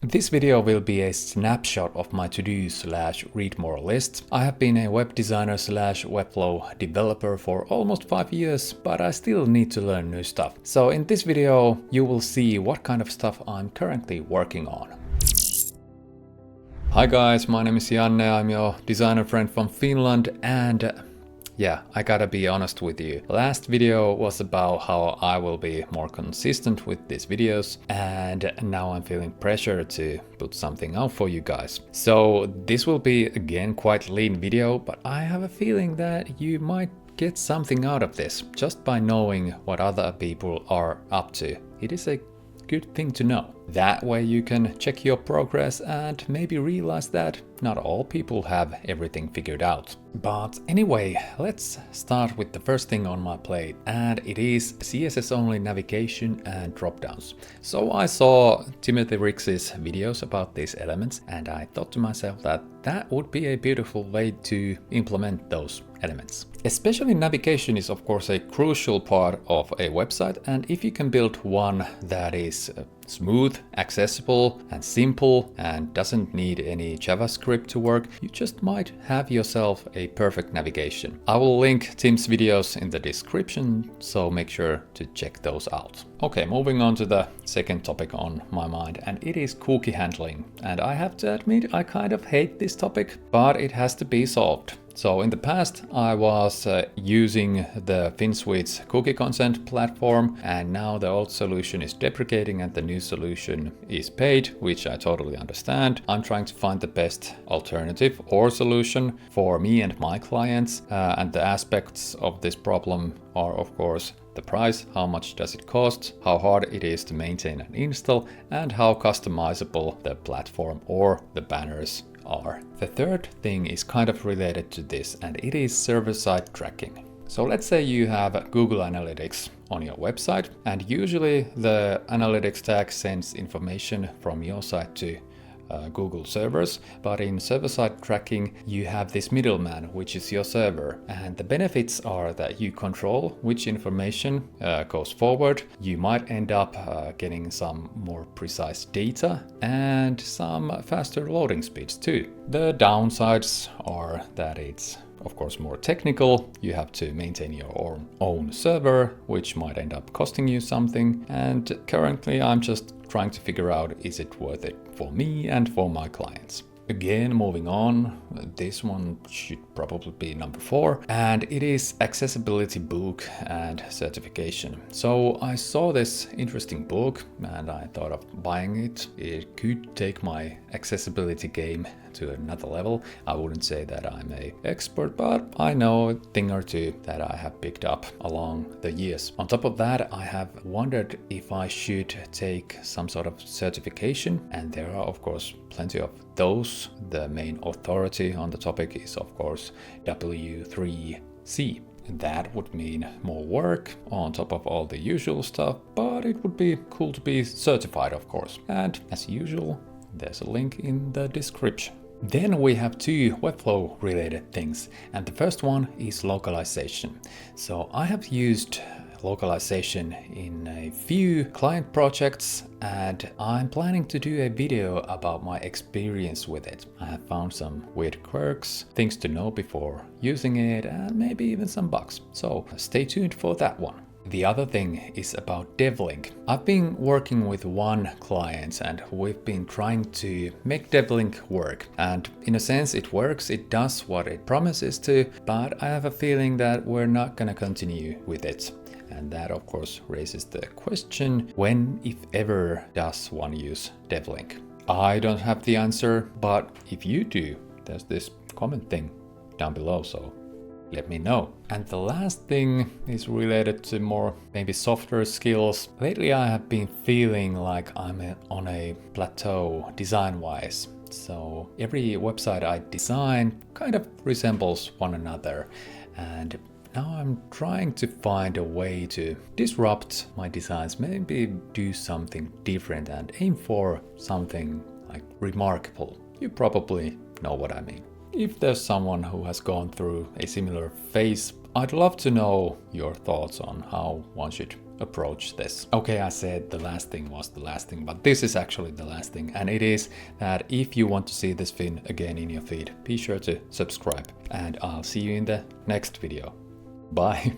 This video will be a snapshot of my to-do/read more list. I have been a web designer/Webflow developer for almost 5 years, but I still need to learn new stuff. So in this video, you will see what kind of stuff I'm currently working on. Hi guys, my name is Janne, I'm your designer friend from Finland, and yeah, I gotta be honest with you. Last video was about how I will be more consistent with these videos, and now I'm feeling pressure to put something out for you guys. So this will be again quite lean video, but I have a feeling that you might get something out of this just by knowing what other people are up to. It is a good thing to know. That way you can check your progress and maybe realize that not all people have everything figured out. But anyway, let's start with the first thing on my plate, and it is CSS-only navigation and dropdowns. So I saw Timothy Rix's videos about these elements, and I thought to myself that that would be a beautiful way to implement those elements. Especially navigation is of course a crucial part of a website, and if you can build one that is smooth, accessible and simple and doesn't need any JavaScript to work, you just might have yourself a perfect navigation. I will link Tim's videos in the description, so make sure to check those out. Okay, moving on to the second topic on my mind, and it is cookie handling. And I have to admit, I kind of hate this topic, but it has to be solved. So in the past, I was using the FinSuite's cookie consent platform, and now the old solution is deprecating and the new solution is paid, which I totally understand. I'm trying to find the best alternative or solution for me and my clients, and the aspects of this problem are of course the price, how much does it cost, how hard it is to maintain and install, and how customizable the platform or the banners are. The third thing is kind of related to this, and it is server-side tracking. So let's say you have Google Analytics on your website, and usually the analytics tag sends information from your site to Google servers, but in server-side tracking you have this middleman, which is your server, and the benefits are that you control which information goes forward. You might end up getting some more precise data and some faster loading speeds too. The downsides are that it's of course more technical. You have to maintain your own server, which might end up costing you something, and currently I'm just trying to figure out, is it worth it for me and for my clients? Again, moving on, this one should probably be number 4, and it is accessibility book and certification. So I saw this interesting book and I thought of buying it. It could take my accessibility game to another level. I wouldn't say that I'm an expert, but I know a thing or two that I have picked up along the years. On top of that, I have wondered if I should take some sort of certification, and there are of course plenty of those. The main authority on the topic is of course W3C. That would mean more work on top of all the usual stuff, but it would be cool to be certified of course. And as usual, there's a link in the description. Then we have 2 Webflow related things, and the first one is localization. So I have used localization in a few client projects, and I'm planning to do a video about my experience with it. I have found some weird quirks, things to know before using it, and maybe even some bugs. So stay tuned for that one. The other thing is about DevLink. I've been working with one client and we've been trying to make DevLink work. And in a sense it works, it does what it promises to, but I have a feeling that we're not gonna continue with it. And that of course raises the question, when, if ever, does one use DevLink? I don't have the answer, but if you do, there's this comment thing down below, so let me know. And the last thing is related to more maybe softer skills. Lately I have been feeling like I'm on a plateau design-wise. So every website I design kind of resembles one another, and now I'm trying to find a way to disrupt my designs, maybe do something different and aim for something like remarkable. You probably know what I mean. If there's someone who has gone through a similar phase, I'd love to know your thoughts on how one should approach this. Okay, I said the last thing was the last thing, but this is actually the last thing, and it is that if you want to see this thing again in your feed, be sure to subscribe, and I'll see you in the next video. Bye!